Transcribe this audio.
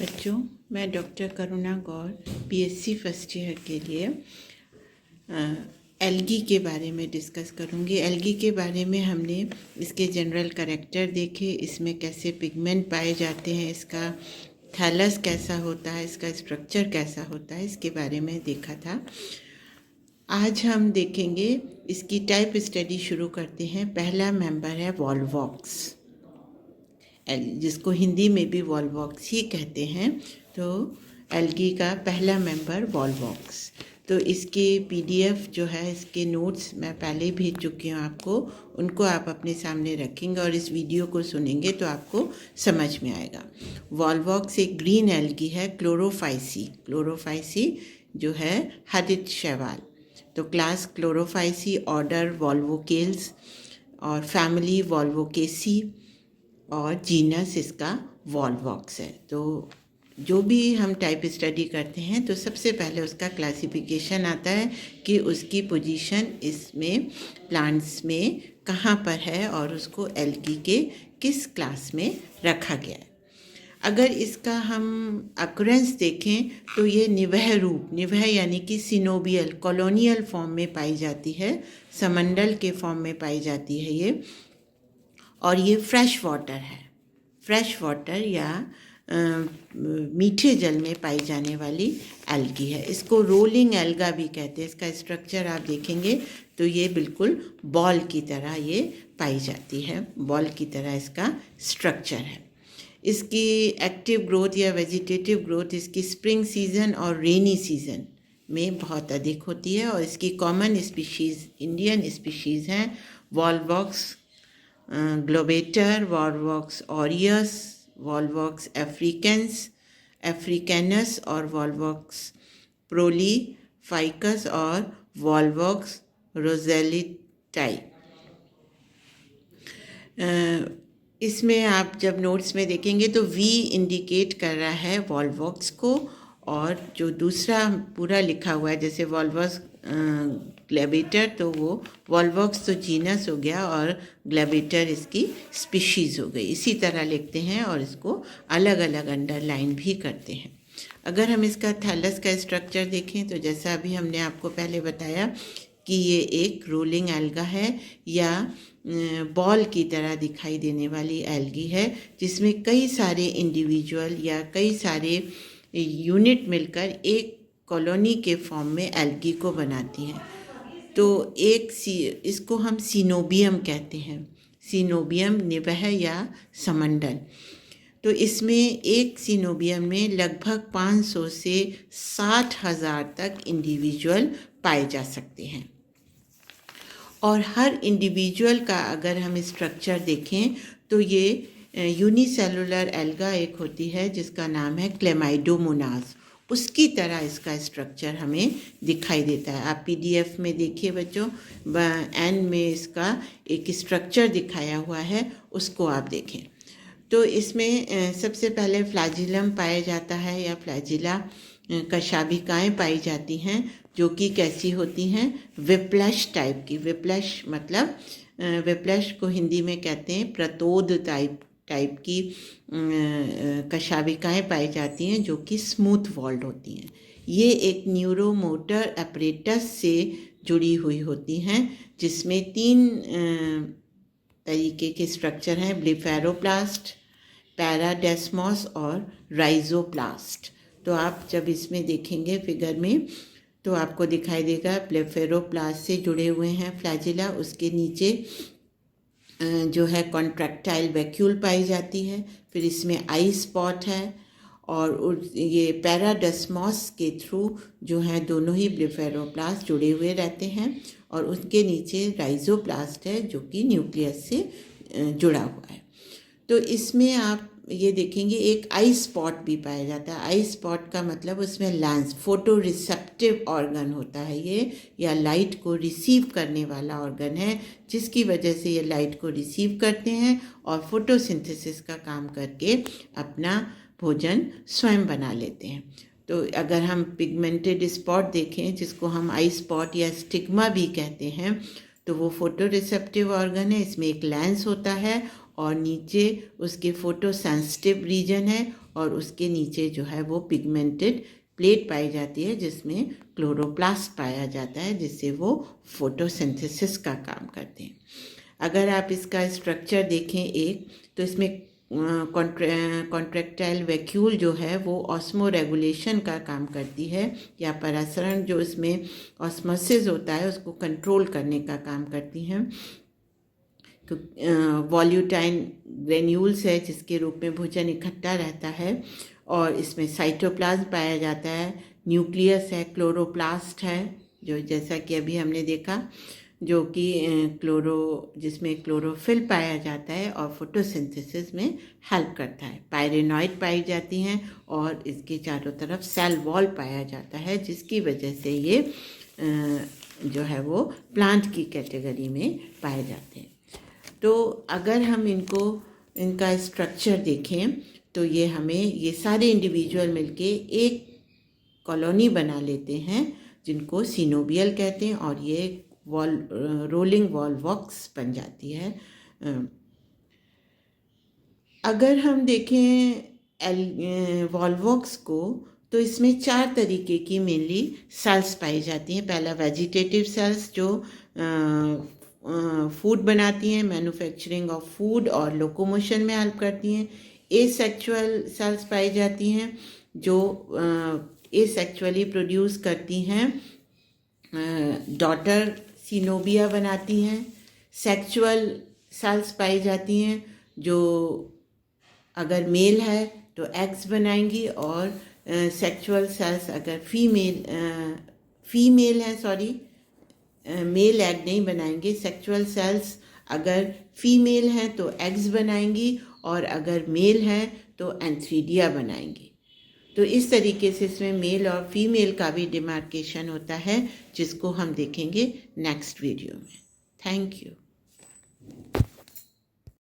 बच्चों, मैं डॉक्टर करुणा गौर BSc first year के लिए एल्गी के बारे में डिस्कस करूँगी। एल्गी के बारे में हमने इसके जनरल कैरेक्टर देखे, इसमें कैसे पिगमेंट पाए जाते हैं, इसका थैलस कैसा होता है, इसका स्ट्रक्चर कैसा होता है, इसके बारे में देखा था। आज हम देखेंगे इसकी टाइप स्टडी शुरू करते हैं। पहला मेंबर है वॉल्वॉक्स, जिसको हिंदी में भी वॉल्वॉक्स ही कहते हैं। तो एल्गी का पहला मेंबर वॉल्वॉक्स। तो इसके पीडीएफ जो है, इसके नोट्स मैं पहले ही भेज चुकी हूँ आपको, उनको आप अपने सामने रखेंगे और इस वीडियो को सुनेंगे तो आपको समझ में आएगा। वॉल्वॉक्स एक ग्रीन एल्गी है, क्लोरोफाइसी जो है हरित शैवाल। तो क्लास क्लोरोफाइसी, ऑर्डर वॉल्वोकेल्स और फैमिली वॉल्वोकेसी और जीनस इसका वॉल्वॉक्स है। तो जो भी हम टाइप स्टडी करते हैं तो सबसे पहले उसका क्लासिफिकेशन आता है कि उसकी पोजीशन इसमें प्लांट्स में कहाँ पर है और उसको एल्गी के किस क्लास में रखा गया है। अगर इसका हम अक्रेंस देखें तो ये निवह यानी कि सिनोबियल कॉलोनियल फॉर्म में पाई जाती है, समंडल के फॉर्म में पाई जाती है ये। और ये फ्रेश वाटर है, फ्रेश वाटर या मीठे जल में पाई जाने वाली एल्गी है। इसको रोलिंग एल्गा भी कहते हैं। इसका स्ट्रक्चर आप देखेंगे तो ये बिल्कुल बॉल की तरह ये पाई जाती है, बॉल की तरह इसका स्ट्रक्चर है। इसकी एक्टिव ग्रोथ या वेजिटेटिव ग्रोथ इसकी स्प्रिंग सीजन और रेनी सीजन में बहुत अधिक होती है। और इसकी कॉमन स्पीशीज़ इंडियन स्पीशीज़ हैं वॉल्वॉक्स ग्लोबेटर, वॉल्वॉक्स ऑरियस, वॉल्वॉक्स अफ्रीकैनस और वॉल्वॉक्स प्रोलीफाइकस और वॉल्वॉक्स रोजेलिटाई। इसमें आप जब नोट्स में देखेंगे तो वी इंडिकेट कर रहा है वॉल्वॉक्स को, और जो दूसरा पूरा लिखा हुआ है जैसे वॉल्वॉक्स ग्लेबेटर, तो वो वॉल्वॉक्स तो जीनस हो गया और ग्लेबेटर इसकी स्पीशीज़ हो गई। इसी तरह लिखते हैं और इसको अलग अलग अंडरलाइन भी करते हैं। अगर हम इसका थैलस का स्ट्रक्चर देखें तो जैसा अभी हमने आपको पहले बताया कि ये एक रोलिंग एल्गा है या बॉल की तरह दिखाई देने वाली एल्गी है, जिसमें कई सारे इंडिविजुअल या कई सारे यूनिट मिलकर एक कॉलोनी के फॉर्म में एल्गी को बनाती हैं। तो इसको हम सिनोबियम कहते हैं, सिनोबियम निवह या समंडल। तो इसमें एक सिनोबियम में लगभग 500 से 60,000 तक इंडिविजुअल पाए जा सकते हैं। और हर इंडिविजुअल का अगर हम स्ट्रक्चर देखें तो ये यूनिसेलुलर एल्गा एक होती है जिसका नाम है क्लेमाइडोमोनास, उसकी तरह इसका स्ट्रक्चर हमें दिखाई देता है। आप पीडीएफ में देखिए बच्चों, एंड में इसका एक स्ट्रक्चर दिखाया हुआ है, उसको आप देखें। तो इसमें सबसे पहले फ्लैजिलम पाया जाता है या फ्लैजिला कशाभिकाएँ पाई जाती हैं, जो कि कैसी होती हैं, विप्लश टाइप की। विप्लश मतलब विप्लश को हिंदी में कहते हैं प्रतोद टाइप की कशाभिकाएँ पाई जाती हैं जो कि स्मूथ वॉल्ड होती हैं। ये एक न्यूरोमोटर अपरेटस से जुड़ी हुई होती हैं, जिसमें 3 तरीके के स्ट्रक्चर हैं, ब्लेफेरोप्लास्ट, पैराडेस्मोस और राइजोप्लास्ट। तो आप जब इसमें देखेंगे फिगर में तो आपको दिखाई देगा ब्लेफेरोप्लास्ट से जुड़े हुए हैं फ्लैजिला, उसके नीचे जो है कॉन्ट्रैक्टाइल वैक्यूल पाई जाती है, फिर इसमें आई स्पॉट है, और ये पैराडेस्मोस के थ्रू जो है दोनों ही ब्लेफेरोप्लास्ट जुड़े हुए रहते हैं, और उसके नीचे राइजोप्लास्ट है जो कि न्यूक्लियस से जुड़ा हुआ है। तो इसमें आप ये देखेंगे एक आई स्पॉट भी पाया जाता है। आई स्पॉट का मतलब उसमें लेंस, फोटो रिसेप्टिव ऑर्गन होता है ये, या लाइट को रिसीव करने वाला ऑर्गन है, जिसकी वजह से ये लाइट को रिसीव करते हैं और फोटोसिंथेसिस का काम करके अपना भोजन स्वयं बना लेते हैं। तो अगर हम पिगमेंटेड स्पॉट देखें, जिसको हम आई स्पॉट या स्टिग्मा भी कहते हैं, तो वो फोटो रिसेप्टिव ऑर्गन है। इसमें एक लेंस होता है और नीचे उसके फोटो सेंसिटिव रीजन है और उसके नीचे जो है वो पिगमेंटेड प्लेट पाई जाती है जिसमें क्लोरोप्लास्ट पाया जाता है, जिससे वो फोटोसिंथेसिस का काम करते हैं। अगर आप इसका स्ट्रक्चर देखें एक, तो इसमें कॉन्ट्रैक्टाइल वैक्यूल जो है वो ऑस्मो रेगुलेशन का काम करती है, या परासरण जो इसमें ऑस्मोसिस होता है उसको कंट्रोल करने का काम करती हैं। तो वॉल्यूटाइन ग्रेन्यूल्स है जिसके रूप में भोजन इकट्ठा रहता है, और इसमें साइटोप्लाज्म पाया जाता है, न्यूक्लियस है, क्लोरोप्लास्ट है जो जैसा कि अभी हमने देखा, जो कि जिसमें क्लोरोफिल पाया जाता है और फोटोसिंथेसिस में हेल्प करता है। पायरेनॉइड पाई जाती हैं और इसके चारों तरफ सेल वॉल पाया जाता है, जिसकी वजह से ये जो है वो प्लांट की कैटेगरी में पाए जाते हैं। तो अगर हम इनका स्ट्रक्चर देखें तो ये सारे इंडिविजुअल मिलके एक कॉलोनी बना लेते हैं जिनको सिनोबियल कहते हैं, और ये रोलिंग वॉल्वॉक्स बन जाती है। अगर हम देखें वॉल्वॉक्स को, तो इसमें 4 तरीके की मेनली सेल्स पाई जाती हैं। पहला वेजिटेटिव सेल्स जो फूड बनाती हैं, मैन्युफैक्चरिंग ऑफ फूड और लोकोमोशन में हेल्प करती हैं। एसेक्सुअल सेल्स पाई जाती हैं जो एसेक्सुअली प्रोड्यूस करती हैं, डॉटर सिनोबिया बनाती हैं। सेक्सुअल सेल्स पाई जाती हैं जो अगर मेल है तो एग्स बनाएंगी, और सेक्सुअल सेल्स अगर फीमेल है मेल एग नहीं बनाएंगे। सेक्सुअल सेल्स अगर फीमेल हैं तो एग्स बनाएंगी, और अगर मेल हैं तो एंथीडिया बनाएंगी। तो इस तरीके से इसमें मेल और फीमेल का भी डिमार्केशन होता है, जिसको हम देखेंगे नेक्स्ट वीडियो में। Thank you.